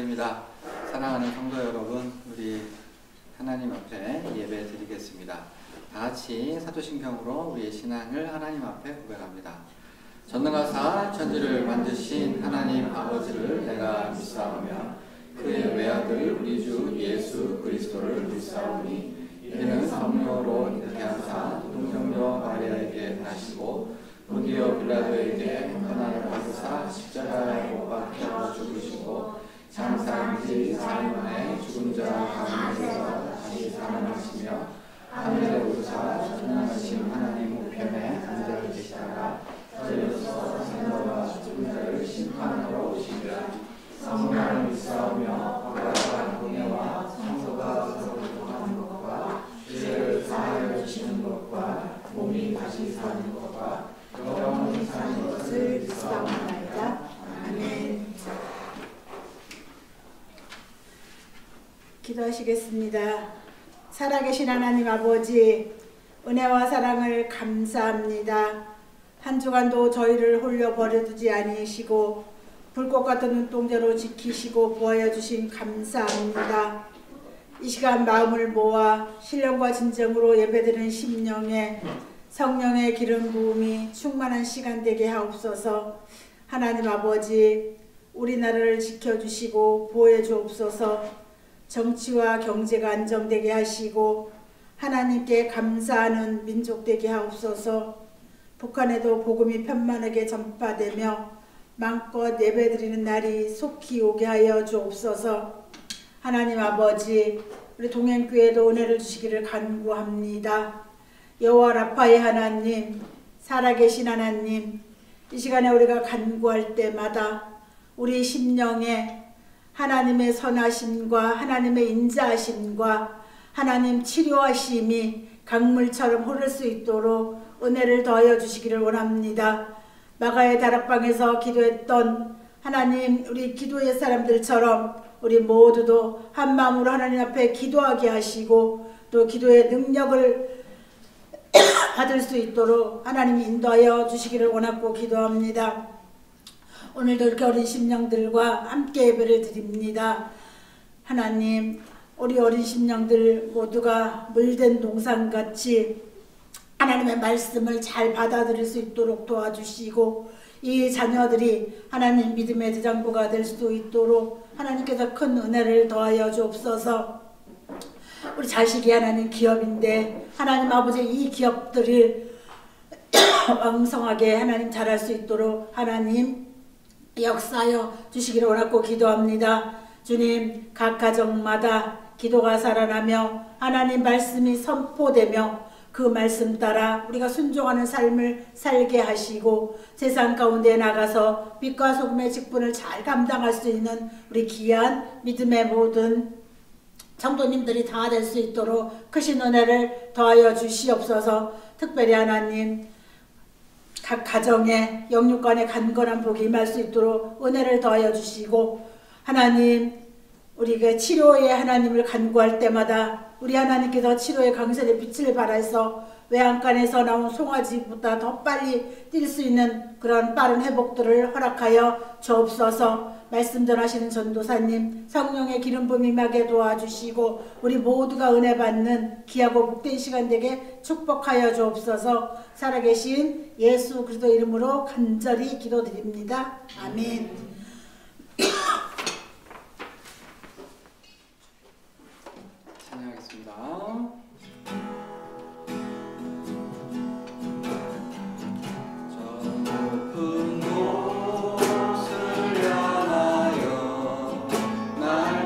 주말입니다. 사랑하는 성도 여러분, 우리 하나님 앞에 예배 드리겠습니다. 다 같이 사도신경으로 우리의 신앙을 하나님 앞에 고백합니다. 전능하사 천지를 만드신 하나님 아버지를 내가 믿사오며 그의 외아들 우리 주 예수 그리스도를 믿사오니 이는 성령으로 잉태케 하사 동정녀 마리아에게 나시고 본디오 빌라도에게 고난을 받으사 십자가에 못 박혀 죽으시고 장사일지 4일 만에 죽은 자 가운데서 다시 살아나시며 하늘에 오르사 전능하신 하나님 우편에 앉아 계시다가 저리로서 생자와 죽은 자를 심판하러 오시리라. 성령을 믿사오며 바다와 공예와 성소가 서로하는 것과 죄를 사하여 주시는 것과 몸이 다시 사는 것과 영원히 사는 것을 믿사옵나이다. 아멘. 기도하시겠습니다. 살아계신 하나님 아버지, 은혜와 사랑을 감사합니다. 한 주간도 저희를 홀려 버려두지 아니시고 불꽃 같은 눈동자로 지키시고 보호해 주신 감사합니다. 이 시간 마음을 모아 신령과 진정으로 예배드리는 심령에 성령의 기름 부음이 충만한 시간 되게 하옵소서. 하나님 아버지, 우리나라를 지켜주시고 보호해 주옵소서. 정치와 경제가 안정되게 하시고 하나님께 감사하는 민족 되게 하옵소서. 북한에도 복음이 편만하게 전파되며 마음껏 예배드리는 날이 속히 오게 하여 주옵소서. 하나님 아버지, 우리 동행교회도 은혜를 주시기를 간구합니다. 여호와 라파의 하나님, 살아계신 하나님, 이 시간에 우리가 간구할 때마다 우리 심령에 하나님의 선하심과 하나님의 인자하심과 하나님 치료하심이 강물처럼 흐를 수 있도록 은혜를 더하여 주시기를 원합니다. 마가의 다락방에서 기도했던 하나님, 우리 기도의 사람들처럼 우리 모두도 한 마음으로 하나님 앞에 기도하게 하시고 또 기도의 능력을 받을 수 있도록 하나님 인도하여 주시기를 원하고 기도합니다. 오늘도 이렇게 어린 심령들과 함께 예배를 드립니다. 하나님, 우리 어린 심령들 모두가 물된 동산같이 하나님의 말씀을 잘 받아들일 수 있도록 도와주시고 이 자녀들이 하나님 믿음의 대장부가 될 수 있도록 하나님께서 큰 은혜를 더하여 주옵소서. 우리 자식이 하나님 기업인데 하나님 아버지 이 기업들을 왕성하게 하나님 잘할 수 있도록 하나님 역사하여 주시기를 원하고 기도합니다. 주님, 각 가정마다 기도가 살아나며 하나님 말씀이 선포되며 그 말씀 따라 우리가 순종하는 삶을 살게 하시고 세상 가운데 나가서 빛과 소금의 직분을 잘 감당할 수 있는 우리 귀한 믿음의 모든 성도님들이 다 될 수 있도록 크신 은혜를 더하여 주시옵소서. 특별히 하나님, 각 가정에 영육간에 간건한 복이 임할 수 있도록 은혜를 더하여 주시고 하나님, 우리가 치료의 하나님을 간구할 때마다 우리 하나님께서 치료의 강선의 빛을 발하여서 외양간에서 나온 송아지보다 더 빨리 뛸 수 있는 그런 빠른 회복들을 허락하여 주옵소서. 말씀 전하시는 전도사님, 성령의 기름 부음 임하게 도와주시고 우리 모두가 은혜 받는 귀하고 복된 시간 되게 축복하여 주옵소서. 살아계신 예수 그리스도 이름으로 간절히 기도드립니다. 아멘. 찬양하겠습니다. 날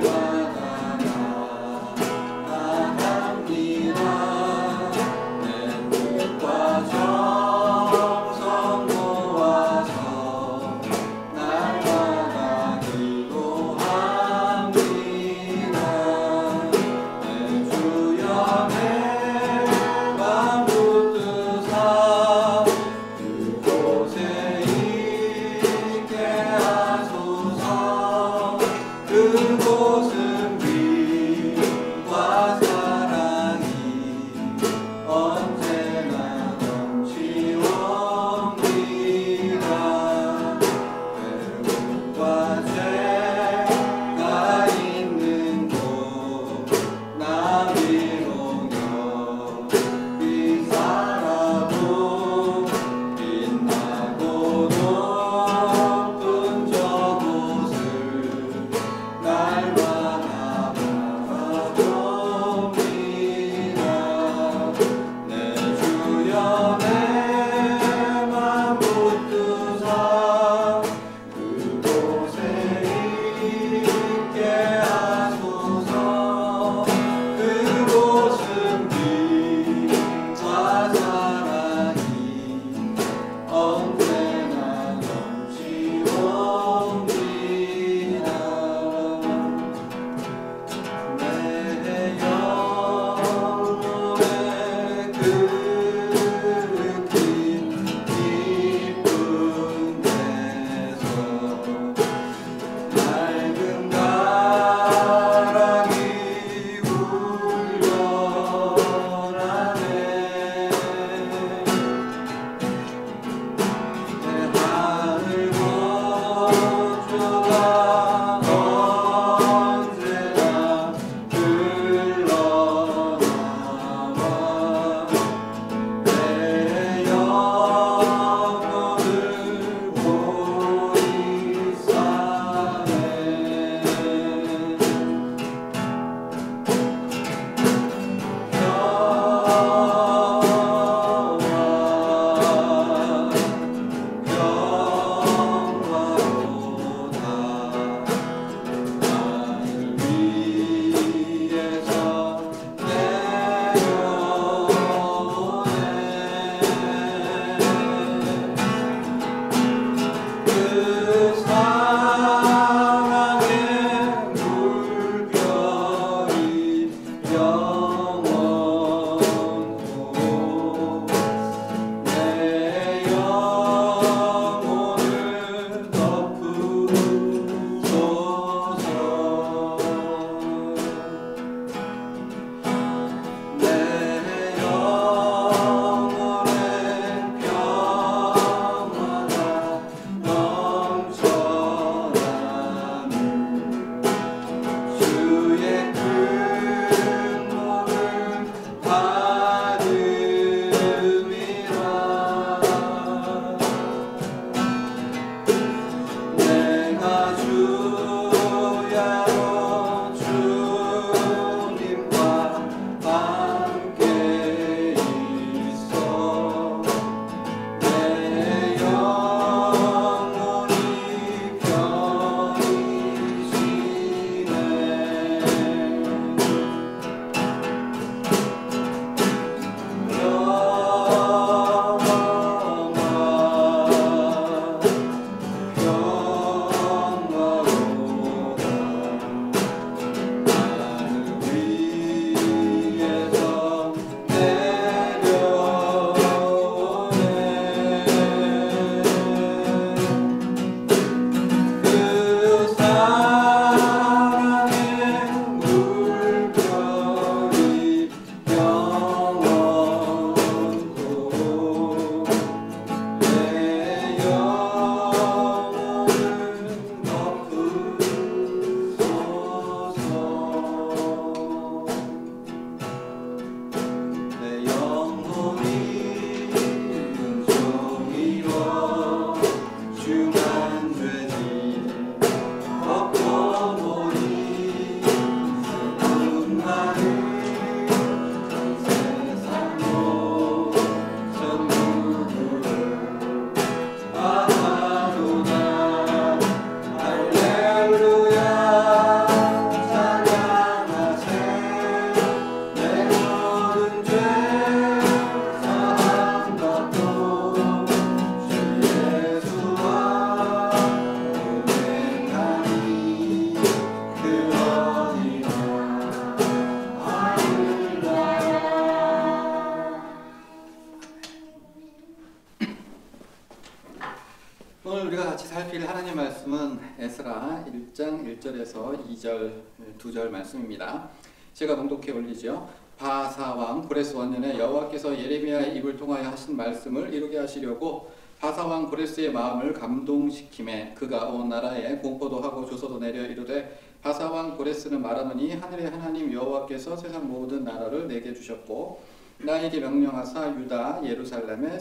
우리가 같이 살필 하나님 말씀은 에스라 1장 1절에서 2절, 2절 말씀입니다. 제가 봉독해 올리죠. 바사왕 고레스 원년에 여호와께서 예레미야의 입을 통하여 하신 말씀을 이루게 하시려고 바사왕 고레스의 마음을 감동시키매 그가 온 나라에 공포도 하고 조서도 내려 이르되 바사왕 고레스는 말하노니 하늘의 하나님 여호와께서 세상 모든 나라를 내게 주셨고 나에게 명령하사 유다 예루살렘에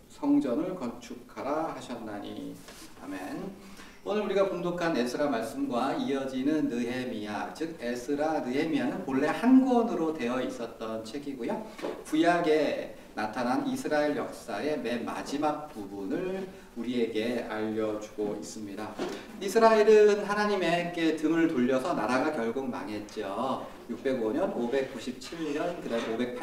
성전을 건축하라 하셨나니. 아멘. 오늘 우리가 봉독한 에스라 말씀과 이어지는 느헤미야, 즉 에스라 느헤미야는 본래 한 권으로 되어 있었던 책이고요. 구약에 나타난 이스라엘 역사의 맨 마지막 부분을 우리에게 알려주고 있습니다. 이스라엘은 하나님에게 등을 돌려서 나라가 결국 망했죠. 605년, 597년, 그 다음에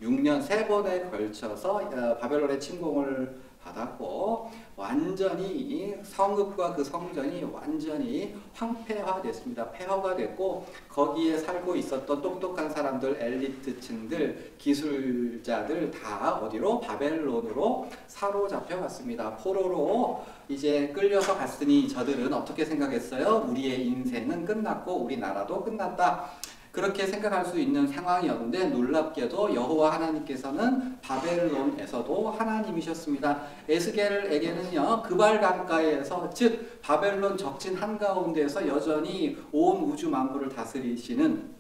586년 세 번에 걸쳐서 바벨론의 침공을 받았고 완전히 성읍과 그 성전이 완전히 황폐화됐습니다. 폐허가 됐고 거기에 살고 있었던 똑똑한 사람들, 엘리트층들, 기술자들 다 어디로? 바벨론으로 사로잡혀 갔습니다. 포로로 이제 끌려서 갔으니 저들은 어떻게 생각했어요? 우리의 인생은 끝났고 우리나라도 끝났다. 그렇게 생각할 수 있는 상황이었는데 놀랍게도 여호와 하나님께서는 바벨론에서도 하나님이셨습니다. 에스겔에게는요 그발 강가에서 즉 바벨론 적진 한가운데에서 여전히 온 우주 만물을 다스리시는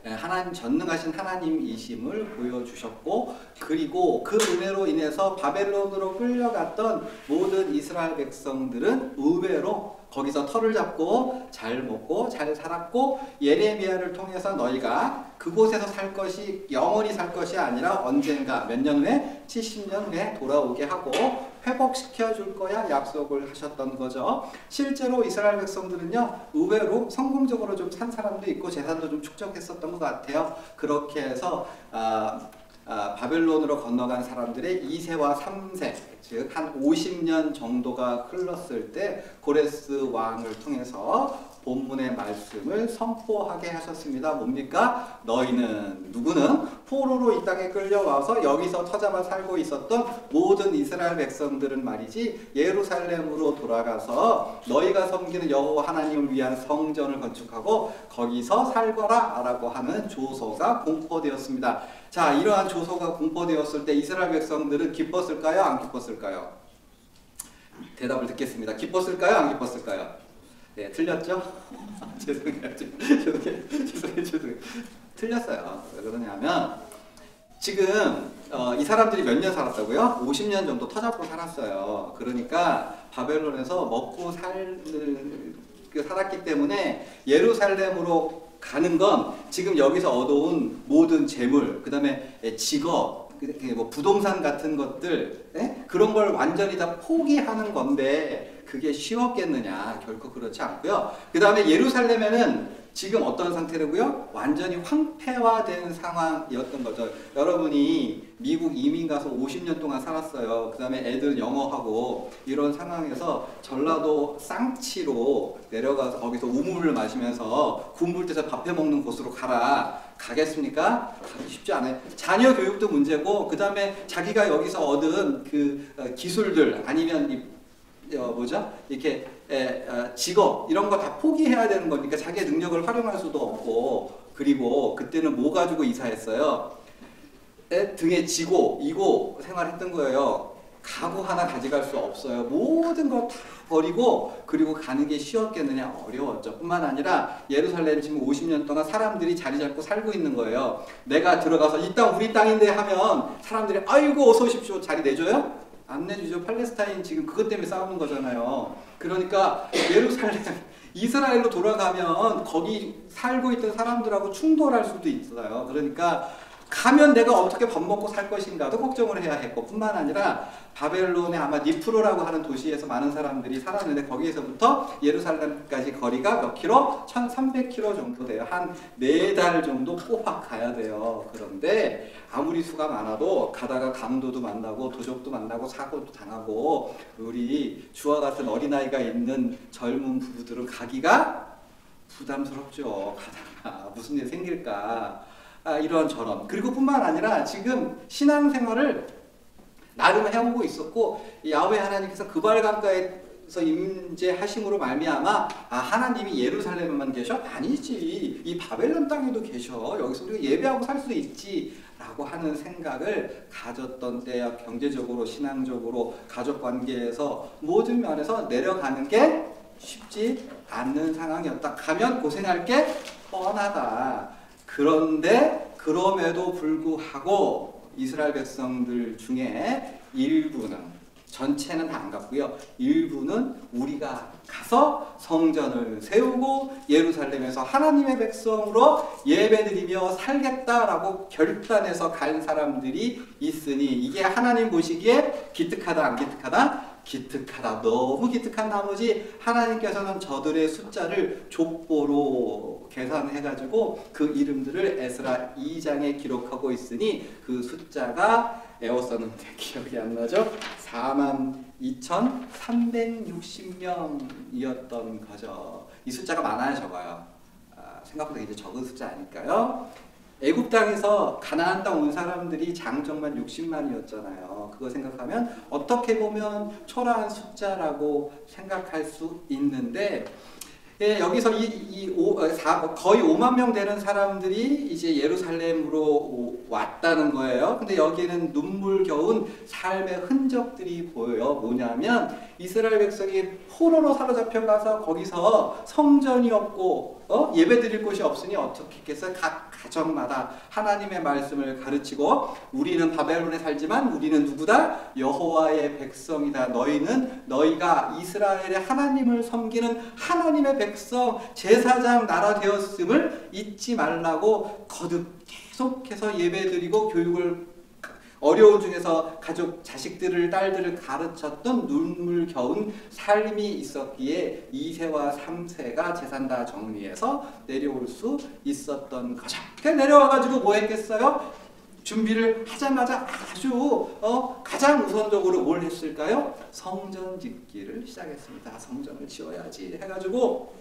하나님 전능하신 하나님이심을 보여주셨고 그리고 그 은혜로 인해서 바벨론으로 끌려갔던 모든 이스라엘 백성들은 의외로 거기서 터를 잡고 잘 먹고 잘 살았고 예레미야를 통해서 너희가 그곳에서 살 것이 영원히 살 것이 아니라 언젠가 몇 년 후에 70년 후에 돌아오게 하고 회복시켜 줄 거야 약속을 하셨던 거죠. 실제로 이스라엘 백성들은요 의외로 성공적으로 좀 산 사람도 있고 재산도 좀 축적했었던 것 같아요. 그렇게 해서 바벨론으로 건너간 사람들의 2세와 3세 즉 한 50년 정도가 흘렀을 때 고레스 왕을 통해서 본문의 말씀을 선포하게 하셨습니다. 뭡니까? 너희는 누구는 포로로 이 땅에 끌려와서 여기서 터잡아 살고 있었던 모든 이스라엘 백성들은 말이지 예루살렘으로 돌아가서 너희가 섬기는 여호와 하나님을 위한 성전을 건축하고 거기서 살거라 라고 하는 조서가 공포되었습니다. 자, 이러한 조서가 공포되었을 때 이스라엘 백성들은 기뻤을까요? 안 기뻤을까요? 대답을 듣겠습니다. 기뻤을까요? 안 기뻤을까요? 네, 틀렸죠? 죄송해요. 틀렸어요. 왜 그러냐면 지금 이 사람들이 몇 년 살았다고요? 50년 정도 터잡고 살았어요. 그러니까 바벨론에서 먹고 살았기 때문에 예루살렘으로 가는 건 지금 여기서 얻어온 모든 재물, 그 다음에 직업, 뭐 부동산 같은 것들 그런 걸 완전히 다 포기하는 건데 그게 쉬웠겠느냐? 결코 그렇지 않고요. 그 다음에 예루살렘에는 지금 어떤 상태라고요? 완전히 황폐화된 상황이었던 거죠. 여러분이 미국 이민 가서 50년 동안 살았어요. 그 다음에 애들 영어하고 이런 상황에서 전라도 쌍치로 내려가서 거기서 우물을 마시면서 군불 때서 밥 해먹는 곳으로 가겠습니까? 가기 쉽지 않아요. 자녀 교육도 문제고 그 다음에 자기가 여기서 얻은 그 기술들 아니면 이렇게 직업 이런 거 다 포기해야 되는 거니까 자기의 능력을 활용할 수도 없고 그리고 그때는 뭐 가지고 이사했어요? 등에 지고 이고 생활했던 거예요. 가구 하나 가져갈 수 없어요. 모든 거 다 버리고 그리고 가는 게 쉬웠겠느냐? 어려웠죠. 뿐만 아니라 예루살렘 지금 50년 동안 사람들이 자리 잡고 살고 있는 거예요. 내가 들어가서 이 땅 우리 땅인데 하면 사람들이 아이고 어서 오십시오. 자리 내줘요? 안 내주죠. 팔레스타인 지금 그것 때문에 싸우는 거잖아요. 그러니까 예루살렘, 이스라엘로 돌아가면 거기 살고 있던 사람들하고 충돌할 수도 있어요. 그러니까 가면 내가 어떻게 밥 먹고 살 것인가도 걱정을 해야 했고 뿐만 아니라 바벨론의 아마 니프로라고 하는 도시에서 많은 사람들이 살았는데 거기에서부터 예루살렘까지 거리가 몇 킬로? 1300킬로 정도 돼요. 한 4달 정도 꼬박 가야 돼요. 그런데 아무리 수가 많아도 가다가 강도도 만나고 도적도 만나고 사고도 당하고 우리 주와 같은 어린아이가 있는 젊은 부부들은 가기가 부담스럽죠. 가다가 무슨 일 생길까. 이런 저런. 그리고 뿐만 아니라 지금 신앙생활을 나름 해오고 있었고, 야훼 하나님께서 그발 강가에서 임재하심으로 말미암아 하나님이 예루살렘에만 계셔? 아니지. 이 바벨론 땅에도 계셔. 여기서 우리가 예배하고 살 수 있지 라고 하는 생각을 가졌던 때야. 경제적으로, 신앙적으로, 가족관계에서 모든 면에서 내려가는 게 쉽지 않는 상황이었다. 가면 고생할 게 뻔하다. 그런데 그럼에도 불구하고 이스라엘 백성들 중에 일부는, 전체는 다 안 갔고요, 일부는 우리가 가서 성전을 세우고 예루살렘에서 하나님의 백성으로 예배드리며 살겠다라고 결단해서 간 사람들이 있으니, 이게 하나님 보시기에 기특하다 안 기특하다? 기특하다. 너무 기특한 나머지 하나님께서는 저들의 숫자를 족보로 계산해가지고 그 이름들을 에스라 2장에 기록하고 있으니 그 숫자가 에웠었는데 기억이 안 나죠? 42,360명이었던 거죠. 이 숫자가 많아요, 적어요? 생각보다 이제 적은 숫자 아닐까요? 애굽 땅에서 가나안 땅 온 사람들이 장정만 60만이었잖아요. 그거 생각하면 어떻게 보면 초라한 숫자라고 생각할 수 있는데, 여기서 거의 5만 명 되는 사람들이 이제 예루살렘으로 왔다는 거예요. 근데 여기는 눈물겨운 삶의 흔적들이 보여요. 뭐냐면 이스라엘 백성이 포로로 사로잡혀가서 거기서 성전이 없고 예배드릴 곳이 없으니 어떻게 했겠어요? 각 가정마다 하나님의 말씀을 가르치고, 우리는 바벨론에 살지만 우리는 누구다? 여호와의 백성이다. 너희가 이스라엘의 하나님을 섬기는 하나님의 백성, 제사장 나라 되었음을 잊지 말라고 거듭 계속해서 예배드리고 교육을, 어려운 중에서 가족, 자식들을, 딸들을 가르쳤던 눈물겨운 삶이 있었기에 2세와 3세가 재산 다 정리해서 내려올 수 있었던 거죠. 그냥 내려와가지고 뭐 했겠어요? 준비를 하자마자 아주 가장 우선적으로 뭘 했을까요? 성전 짓기를 시작했습니다. 성전을 지어야지 해가지고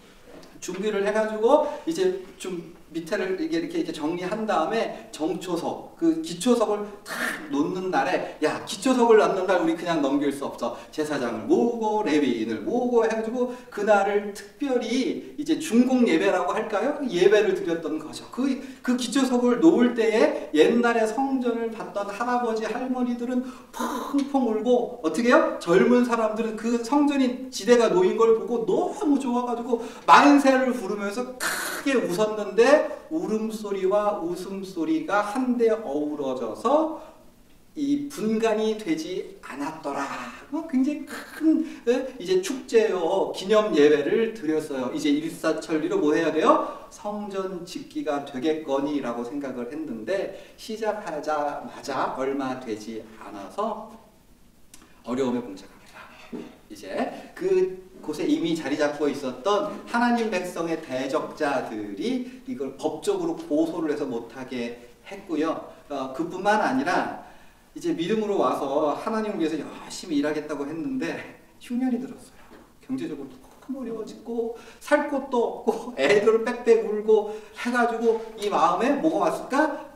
준비를 해가지고 이제 좀 밑에를 이렇게 정리한 다음에 정초석, 그 기초석을 탁 놓는 날에, 야, 기초석을 놓는 날 우리 그냥 넘길 수 없어. 제사장을 모으고 레위인을 모으고 해가지고 그날을 특별히 이제 중공 예배라고 할까요? 예배를 드렸던 거죠. 그 기초석을 놓을 때에 옛날에 성전을 봤던 할아버지 할머니들은 펑펑 울고, 어떻게 해요? 젊은 사람들은 그 성전이 지대가 놓인 걸 보고 너무 좋아가지고 만세를 부르면서 크게 웃었는데, 울음소리와 웃음소리가 한데 어우러져서 이 분간이 되지 않았더라. 굉장히 큰 이제 축제요, 기념 예배를 드렸어요. 이제 일사천리로 뭐 해야 돼요? 성전 짓기가 되겠거니라고 생각을 했는데, 시작하자마자 얼마 되지 않아서 어려움에 봉착합니다. 이제 그곳에 이미 자리 잡고 있었던 하나님 백성의 대적자들이 이걸 법적으로 고소를 해서 못하게 했고요. 그뿐만 아니라 이제 믿음으로 와서 하나님을 위해서 열심히 일하겠다고 했는데 흉년이 들었어요. 경제적으로 너무 어려워지고 살 곳도 없고 애들을 빽빽 울고 해가지고 이 마음에 뭐가 왔을까?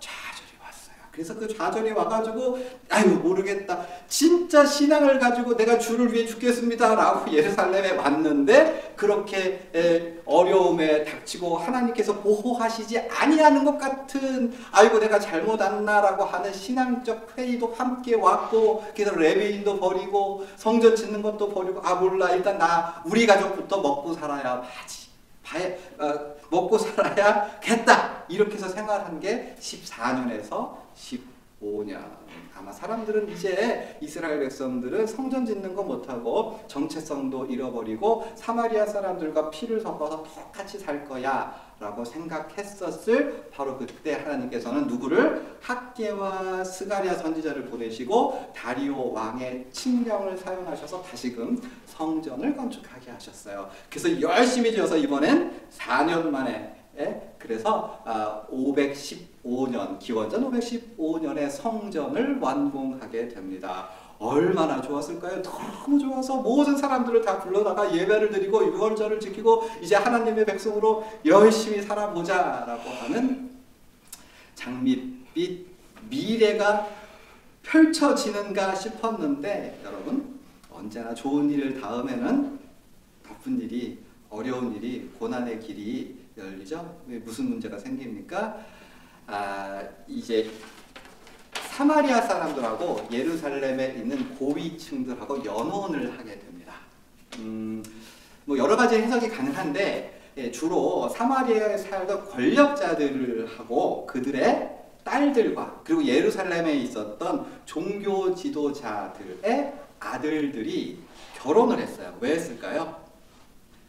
그래서 그 좌절이 와가지고, 아유 모르겠다, 진짜 신앙을 가지고 내가 주를 위해 죽겠습니다 라고 예루살렘에 왔는데, 그렇게 어려움에 닥치고 하나님께서 보호하시지 아니하는 것 같은, 아이고 내가 잘못 왔나라고 하는 신앙적 회의도 함께 왔고, 그래서 레위인도 버리고 성전 짓는 것도 버리고, 몰라, 일단 우리 가족부터 먹고 살아야 하지, 먹고 살아야겠다, 이렇게 해서 생활한 게 14년에서 15년. 아마 사람들은 이제 이스라엘 백성들은 성전 짓는 거 못하고 정체성도 잃어버리고 사마리아 사람들과 피를 섞어서 똑같이 살 거야 라고 생각했었을 바로 그때 하나님께서는 누구를? 학개와 스가랴 선지자를 보내시고 다리오 왕의 칙령을 사용하셔서 다시금 성전을 건축하게 하셨어요. 그래서 열심히 지어서 이번엔 4년 만에, 그래서 515년, 기원전 515년에 성전을 완공하게 됩니다. 얼마나 좋았을까요? 너무 좋아서 모든 사람들을 다 불러다가 예배를 드리고 유월절을 지키고 이제 하나님의 백성으로 열심히 살아보자 라고 하는 장밋빛 미래가 펼쳐지는가 싶었는데 여러분, 언제나 좋은 일 다음에는 나쁜 일이, 어려운 일이, 고난의 길이 열리죠. 무슨 문제가 생깁니까? 이제 사마리아 사람들하고 예루살렘에 있는 고위층들하고 연혼을 하게 됩니다. 뭐 여러 가지 해석이 가능한데 주로 사마리아에 살던 권력자들하고 그들의 딸들과 그리고 예루살렘에 있었던 종교 지도자들의 아들들이 결혼을 했어요. 왜 했을까요?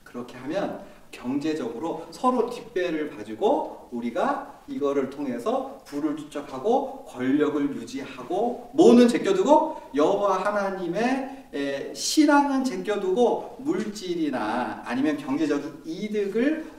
그렇게 하면 경제적으로 서로 뒷배를 봐주고 우리가 이거를 통해서 부를 축적하고 권력을 유지하고 뭐는 제껴두고 여호와 하나님의 신앙은 제껴두고 물질이나 아니면 경제적 이득을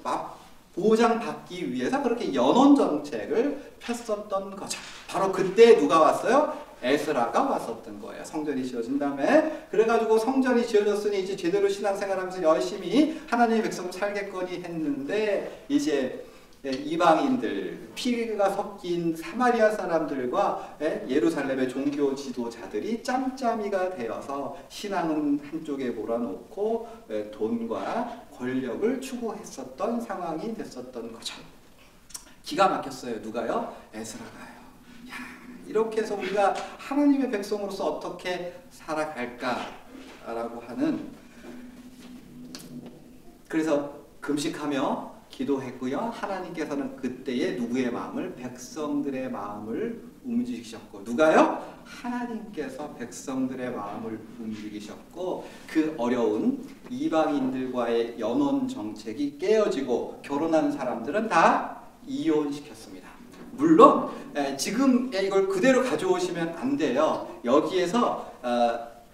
보장받기 위해서 그렇게 연혼 정책을 폈었던 거죠. 바로 그때 누가 왔어요? 에스라가 왔었던 거예요. 성전이 지어진 다음에. 그래가지고 성전이 지어졌으니 이제 제대로 신앙생활하면서 열심히 하나님의 백성을 살겠거니 했는데 이제 이방인들, 피가 섞인 사마리아 사람들과 예루살렘의 종교 지도자들이 짬짬이가 되어서 신앙은 한쪽에 몰아놓고 돈과 권력을 추구했었던 상황이 됐었던 거죠. 기가 막혔어요. 누가요? 에스라가요. 이렇게 해서 우리가 하나님의 백성으로서 어떻게 살아갈까라고 하는, 그래서 금식하며 기도했고요. 하나님께서는 그때의 누구의 마음을? 백성들의 마음을 움직이셨고, 누가요? 하나님께서 백성들의 마음을 움직이셨고 그 어려운 이방인들과의 연혼 정책이 깨어지고 결혼하는 사람들은 다 이혼시켰습니다. 물론 지금 이걸 그대로 가져오시면 안 돼요. 여기에서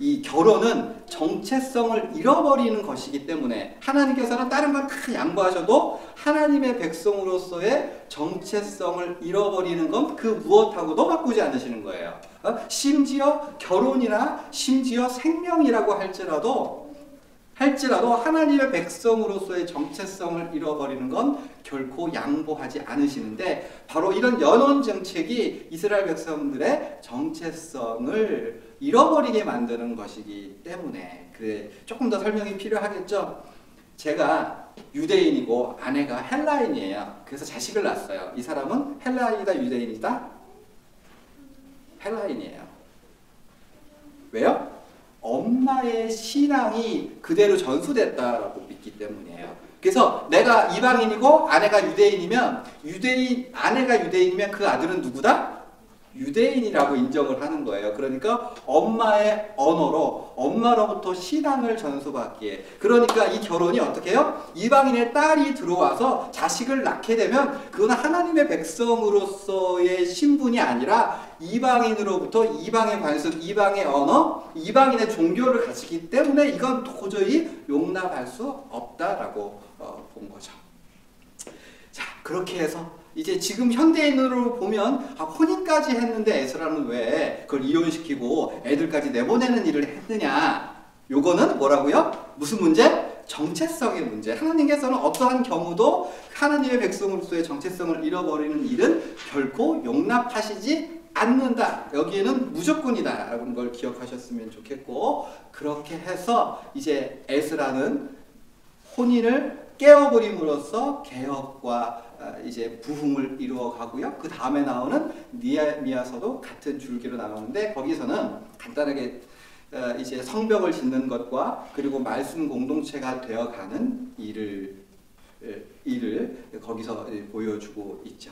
이 결혼은 정체성을 잃어버리는 것이기 때문에 하나님께서는 다른 걸 다 양보하셔도 하나님의 백성으로서의 정체성을 잃어버리는 건 그 무엇하고도 바꾸지 않으시는 거예요. 심지어 결혼이나 심지어 생명이라고 할지라도 하나님의 백성으로서의 정체성을 잃어버리는 건 결코 양보하지 않으시는데, 바로 이런 연혼 정책이 이스라엘 백성들의 정체성을 잃어버리게 만드는 것이기 때문에 그래 조금 더 설명이 필요하겠죠. 제가 유대인이고 아내가 헬라인이에요. 그래서 자식을 낳았어요. 이 사람은 헬라인이다, 유대인이다? 헬라인이에요. 왜요? 엄마의 신앙이 그대로 전수됐다라고 믿기 때문이에요. 그래서 내가 이방인이고 아내가 유대인이면 아내가 유대인이면 그 아들은 누구다? 유대인이라고 인정을 하는 거예요. 그러니까 엄마의 언어로 엄마로부터 신앙을 전수받기에, 그러니까 이 결혼이 어떻게 해요? 이방인의 딸이 들어와서 자식을 낳게 되면 그건 하나님의 백성으로서의 신분이 아니라 이방인으로부터 이방의 관습, 이방의 언어, 이방인의 종교를 가지기 때문에 이건 도저히 용납할 수 없다라고 본 거죠. 자, 그렇게 해서 이제 지금 현대인으로 보면 혼인까지 했는데 에스라는 왜 그걸 이혼시키고 애들까지 내보내는 일을 했느냐. 요거는 뭐라고요? 무슨 문제? 정체성의 문제. 하나님께서는 어떠한 경우도 하나님의 백성으로서의 정체성을 잃어버리는 일은 결코 용납하시지 않는다. 여기에는 무조건이다 라는 걸 기억하셨으면 좋겠고, 그렇게 해서 이제 에스라는 혼인을 깨어버림으로써 개혁과 이제 부흥을 이루어 가고요. 그 다음에 나오는 느헤미야서도 같은 줄기로 나오는데 거기서는 간단하게 이제 성벽을 짓는 것과 그리고 말씀 공동체가 되어가는 일을 거기서 보여주고 있죠.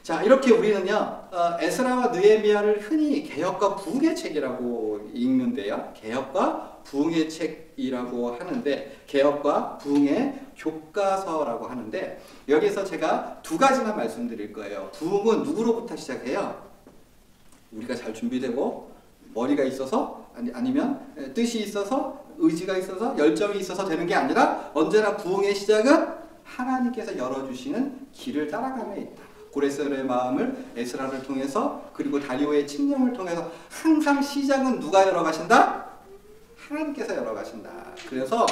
자, 이렇게 우리는요 에스라와 느헤미야를 흔히 개혁과 부흥의 책이라고 읽는데요. 개혁과 부흥의 책이라고 하는데, 개혁과 부흥의 교과서라고 하는데, 여기서 제가 두 가지만 말씀드릴 거예요. 부흥은 누구로부터 시작해요? 우리가 잘 준비되고 머리가 있어서 아니면 뜻이 있어서 의지가 있어서 열정이 있어서 되는 게 아니라 언제나 부흥의 시작은 하나님께서 열어주시는 길을 따라가며 있다. 고레스의 마음을 에스라를 통해서 그리고 다리오의 칙령을 통해서 항상 시작은 누가 열어가신다? 하나님께서 열어가신다. 그래서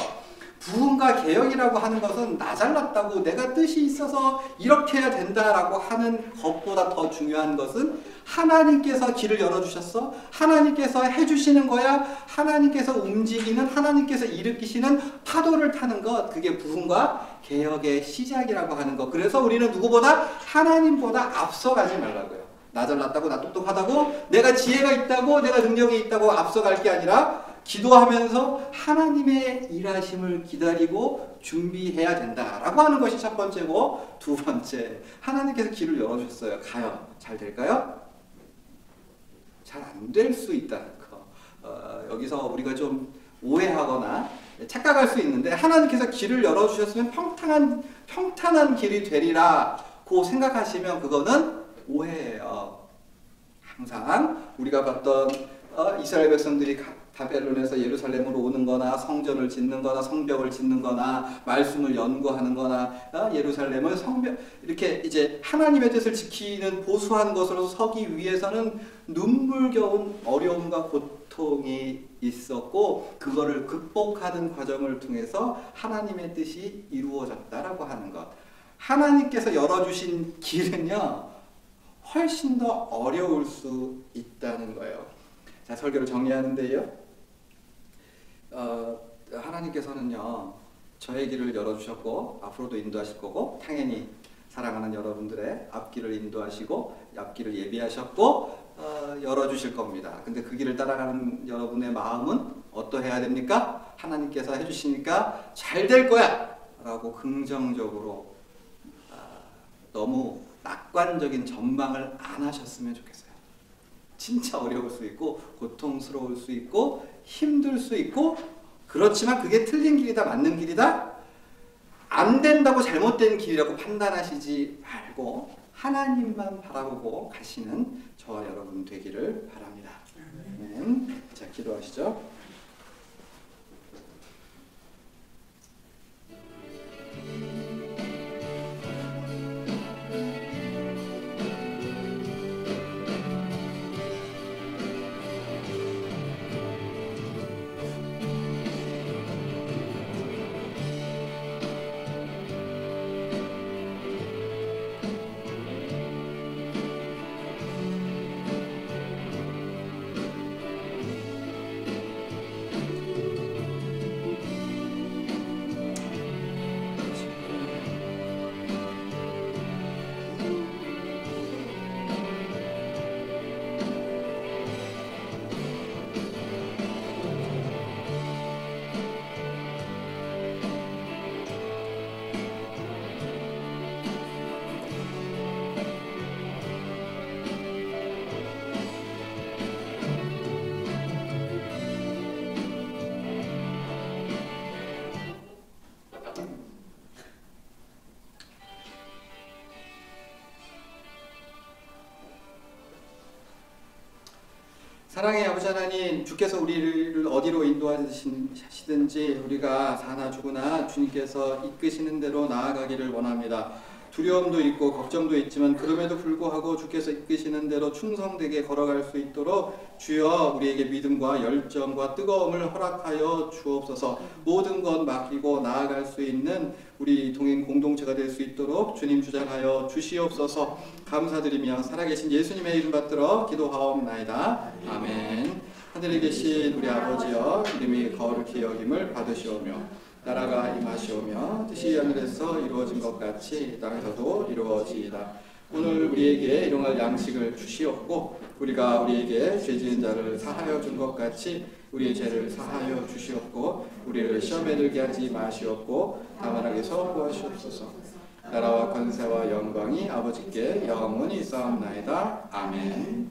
부흥과 개혁이라고 하는 것은 나 잘났다고 내가 뜻이 있어서 이렇게 해야 된다라고 하는 것보다 더 중요한 것은 하나님께서 길을 열어주셨어. 하나님께서 해주시는 거야. 하나님께서 움직이는, 하나님께서 일으키시는 파도를 타는 것, 그게 부흥과 개혁의 시작이라고 하는 것. 그래서 우리는 누구보다 하나님보다 앞서가지 말라고요. 나 잘났다고, 나 똑똑하다고, 내가 지혜가 있다고, 내가 능력이 있다고 앞서갈 게 아니라 기도하면서 하나님의 일하심을 기다리고 준비해야 된다라고 하는 것이 첫 번째고, 두 번째, 하나님께서 길을 열어주셨어요. 가요. 잘 될까요? 잘 안 될 수 있다는 거. 여기서 우리가 좀 오해하거나 착각할 수 있는데, 하나님께서 길을 열어주셨으면 평탄한 길이 되리라고 생각하시면 그거는 오해예요. 항상 우리가 봤던 이스라엘 백성들이 바벨론에서 예루살렘으로 오는 거나 성전을 짓는 거나 성벽을 짓는 거나 말씀을 연구하는 거나 예루살렘을 성벽 이렇게 이제 하나님의 뜻을 지키는 보수한 것으로 서기 위해서는 눈물겨운 어려움과 고통이 있었고, 그거를 극복하는 과정을 통해서 하나님의 뜻이 이루어졌다라고 하는 것. 하나님께서 열어주신 길은요 훨씬 더 어려울 수 있다는 거예요. 자, 설교를 정리하는데요. 하나님께서는요 저의 길을 열어주셨고 앞으로도 인도하실 거고, 당연히 사랑하는 여러분들의 앞길을 인도하시고 앞길을 예비하셨고 열어주실 겁니다. 근데 그 길을 따라가는 여러분의 마음은 어떠해야 됩니까? 하나님께서 해주시니까 잘 될 거야 라고 긍정적으로, 너무 낙관적인 전망을 안 하셨으면 좋겠어요. 진짜 어려울 수 있고 고통스러울 수 있고 힘들 수 있고, 그렇지만 그게 틀린 길이다 맞는 길이다 안 된다고 잘못된 길이라고 판단하시지 말고 하나님만 바라보고 가시는 저와 여러분 되기를 바랍니다. 아멘. 자, 기도하시죠. 사랑의 아버지 하나님, 주께서 우리를 어디로 인도하시든지 우리가 사나 죽으나 주님께서 이끄시는 대로 나아가기를 원합니다. 두려움도 있고 걱정도 있지만 그럼에도 불구하고 주께서 이끄시는 대로 충성되게 걸어갈 수 있도록 주여 우리에게 믿음과 열정과 뜨거움을 허락하여 주옵소서. 모든 것 맡기고 나아갈 수 있는 우리 동행 공동체가 될 수 있도록 주님 주장하여 주시옵소서. 감사드리며 살아계신 예수님의 이름 받들어 기도하옵나이다. 아멘. 하늘에 계신 우리 아버지여, 이름이 거룩히 여김을 받으시오며 나라가 임하시오며 뜻이 하늘에서 이루어진 것 같이 땅에서도 이루어지이다. 오늘 우리에게 일용할 양식을 주시옵고 우리가 우리에게 죄 지은 자를 사하여 준 것 같이 우리의 죄를 사하여 주시옵고 우리를 시험에 들게 하지 마시옵고 다만 악에서 구하시옵소서. 나라와 권세와 영광이 아버지께 영원히 있사옵나이다. 아멘.